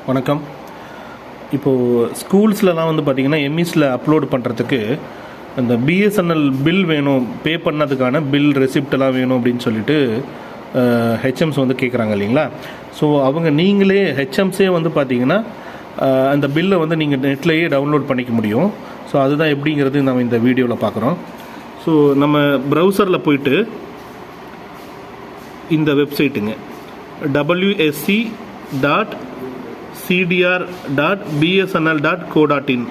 வணக்கம். இப்போது ஸ்கூல்ஸ்லலாம் வந்து பார்த்திங்கன்னா எம்இஸில் அப்லோட் பண்ணுறதுக்கு அந்த பிஎஸ்என்எல் பில் வேணும், பே பண்ணதுக்கான பில் ரெசிப்டெல்லாம் வேணும் அப்படின்னு சொல்லிட்டு ஹெச்எம்ஸ் வந்து கேட்குறாங்க இல்லைங்களா. ஸோ நீங்களே ஹெச்எம்ஸே வந்து பார்த்திங்கன்னா அந்த பில்லை வந்து நீங்கள் நெட்லேயே டவுன்லோட் பண்ணிக்க முடியும். ஸோ அதுதான் எப்படிங்கிறது நம்ம இந்த வீடியோவில் பார்க்குறோம். ஸோ நம்ம ப்ரௌசரில் போயிட்டு இந்த வெப்சைட்டுங்க wsc.cdr.bsnl.co.in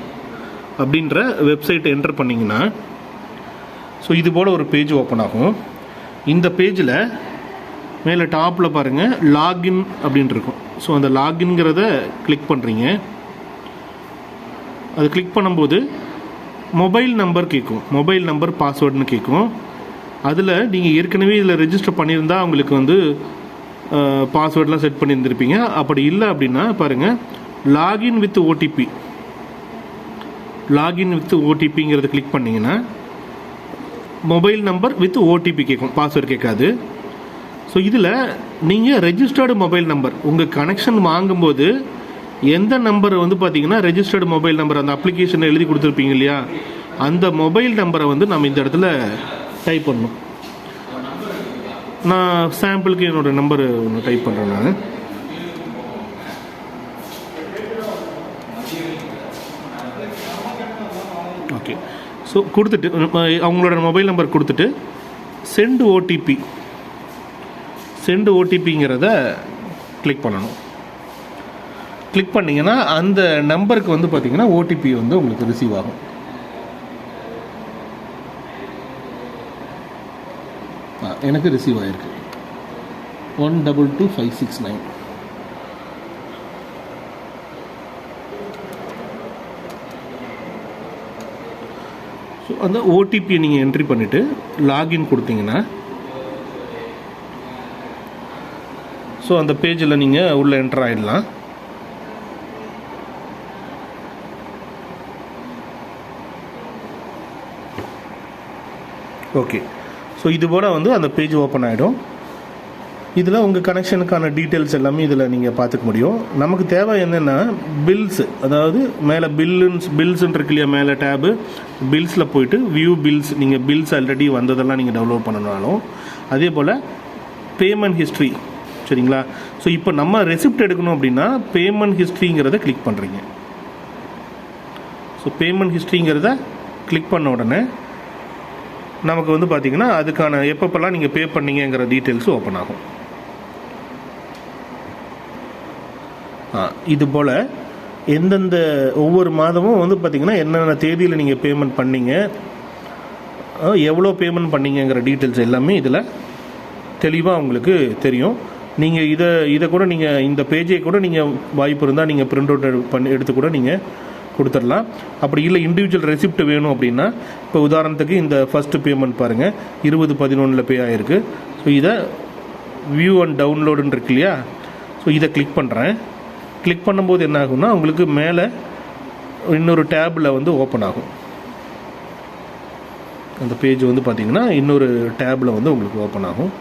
அப்படின்ற வெப்சைட் என்டர் பண்ணிங்கன்னா ஸோ இது போல் ஒரு பேஜ் ஓப்பன் ஆகும். இந்த பேஜில் மேலே டாப்பில் பாருங்கள் லாகின் அப்படின்னு இருக்கும். ஸோ அந்த லாகின்ங்கிறத கிளிக் பண்ணுறீங்க. அது கிளிக் பண்ணும்போது மொபைல் நம்பர் கேட்கும், மொபைல் நம்பர் பாஸ்வேர்டுன்னு கேட்கும். அதில் நீங்கள் ஏற்கனவே இதில் ரெஜிஸ்டர் பண்ணியிருந்தால் அவங்களுக்கு வந்து பாஸ்வேர்டெலாம் செட் பண்ணியிருந்திருப்பீங்க. அப்படி இல்லை அப்படின்னா பாருங்கள் login with OTP, login with ஓடிபிங்கிறத கிளிக் பண்ணிங்கன்னா மொபைல் நம்பர் வித் ஓடிபி கேட்கும், பாஸ்வேர்டு கேட்காது. ஸோ இதில் நீங்கள் ரெஜிஸ்டர்டு மொபைல் நம்பர் உங்கள் கனெக்ஷன் வாங்கும்போது எந்த நம்பர் வந்து பார்த்தீங்கன்னா ரெஜிஸ்டர்டு மொபைல் நம்பர் அந்த அப்ளிகேஷனை எழுதி கொடுத்துருப்பீங்க இல்லையா, அந்த மொபைல் நம்பரை வந்து நம்ம இந்த இடத்துல டைப் பண்ணணும். நான் சாம்பிளுக்கு என்னோடய நம்பர் ஒன்று டைப் பண்ணுறேன் நான். ஓகே. ஸோ கொடுத்துட்டு அவங்களோட மொபைல் நம்பர் கொடுத்துட்டு சென்ட் ஓடிபிங்கிறத கிளிக் பண்ணணும். கிளிக் பண்ணிங்கன்னா அந்த நம்பருக்கு வந்து பார்த்திங்கன்னா ஓடிபி வந்து உங்களுக்கு ரிசீவ் ஆகும். எனக்கு ரிசீவ் ஆகிருக்கு 122569. ஸோ அந்த ஓடிபியை நீங்கள் என்ட்ரி பண்ணிவிட்டு லாகின் கொடுத்தீங்கன்னா ஸோ அந்த பேஜில் நீங்கள் உள்ளே என்டர் ஆகிடலாம். ஓகே. ஸோ இது போல் வந்து அந்த பேஜ் ஓப்பன் ஆகிடும். இதில் உங்கள் கனெக்ஷனுக்கான டீட்டெயில்ஸ் எல்லாமே இதில் நீங்கள் பார்த்துக்க முடியும். நமக்கு தேவை என்னென்னா பில்ஸு, அதாவது மேலே பில்ஸுன்னு இருக்கு இல்லையா, மேலே டேபு பில்ஸில் போயிட்டு வியூ பில்ஸ், நீங்கள் பில்ஸ் ஆல்ரெடி வந்ததெல்லாம் நீங்கள் டவுன்லோட் பண்ணனாலும் அதே போல் பேமெண்ட் ஹிஸ்ட்ரி, சரிங்களா. ஸோ இப்போ நம்ம ரெசிப்ட் எடுக்கணும் அப்படின்னா பேமெண்ட் ஹிஸ்ட்ரிங்கிறத கிளிக் பண்ணுறீங்க. ஸோ பேமெண்ட் ஹிஸ்ட்ரிங்கிறத கிளிக் பண்ண உடனே நமக்கு வந்து பார்த்திங்கன்னா அதுக்கான எப்பப்பெல்லாம் நீங்கள் பே பண்ணீங்கிற டீட்டெயில்ஸும் ஓப்பன் ஆகும். இது போல் எந்தெந்த ஒவ்வொரு மாதமும் வந்து பார்த்திங்கன்னா என்னென்ன தேதியில் நீங்கள் பேமெண்ட் பண்ணீங்க, எவ்வளோ பேமெண்ட் பண்ணீங்கிற டீட்டெயில்ஸ் எல்லாமே இதில் தெளிவாக உங்களுக்கு தெரியும். நீங்கள் இதை கூட நீங்கள் இந்த பேஜை கூட நீங்கள் வாய்ப்பு இருந்தால் நீங்கள் பிரிண்ட் அவுட் எடுத்து கூட நீங்கள் கொடுத்துடலாம். அப்படி இல்லை இண்டிவிஜுவல் ரெசிப்ட் வேணும் அப்படின்னா இப்போ உதாரணத்துக்கு இந்த ஃபஸ்ட்டு பேமெண்ட் பாருங்கள் 20/11 பே ஆகிருக்கு. ஸோ இதை வியூ அண்ட் டவுன்லோடுன்னு இருக்கு இல்லையா, ஸோ இதை கிளிக் பண்ணுறேன். கிளிக் பண்ணும்போது என்ன ஆகும்னா உங்களுக்கு மேலே இன்னொரு டேபில் வந்து ஓப்பன் ஆகும். அந்த பேஜ் வந்து பார்த்திங்கன்னா இன்னொரு டேபில் வந்து உங்களுக்கு ஓப்பன் ஆகும்.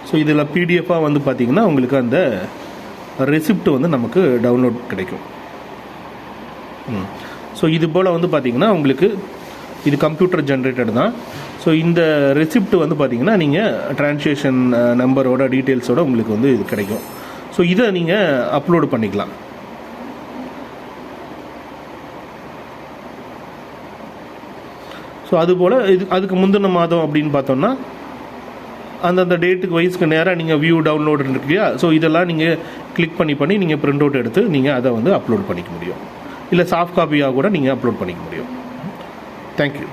ஸோ இதில் பிடிஎஃபாக வந்து பார்த்திங்கன்னா உங்களுக்கு அந்த ரெசிப்ட் வந்து நமக்கு டவுன்லோட் கிடைக்கும். ஸோ இது போல் வந்து பார்த்திங்கன்னா உங்களுக்கு இது கம்ப்யூட்டர் ஜென்ரேட்டட் தான். ஸோ இந்த ரெசிப்ட் வந்து பார்த்திங்கன்னா நீங்கள் டிரான்சாக்ஷன் நம்பரோட டீட்டெயில்ஸோடு உங்களுக்கு வந்து இது கிடைக்கும். ஸோ இதை நீங்கள் அப்லோடு பண்ணிக்கலாம். ஸோ அதுபோல் அதுக்கு முந்தின மாதம் அப்படின்னு பார்த்தோம்னா அந்தந்த டேட்டுக்கு வயசுக்கு நேராக நீங்கள் வியூ டவுன்லோடு இருக்கு இல்லையா, ஸோ இதெல்லாம் நீங்கள் கிளிக் பண்ணி நீங்கள் பிரிண்ட் அவுட் எடுத்து நீங்கள் அதை வந்து அப்லோட் பண்ணிக்க முடியும். இல்லை சாஃப்ட் காப்பியாக கூட நீங்கள் அப்லோட் பண்ணிக்க முடியும். தேங்க்யூ.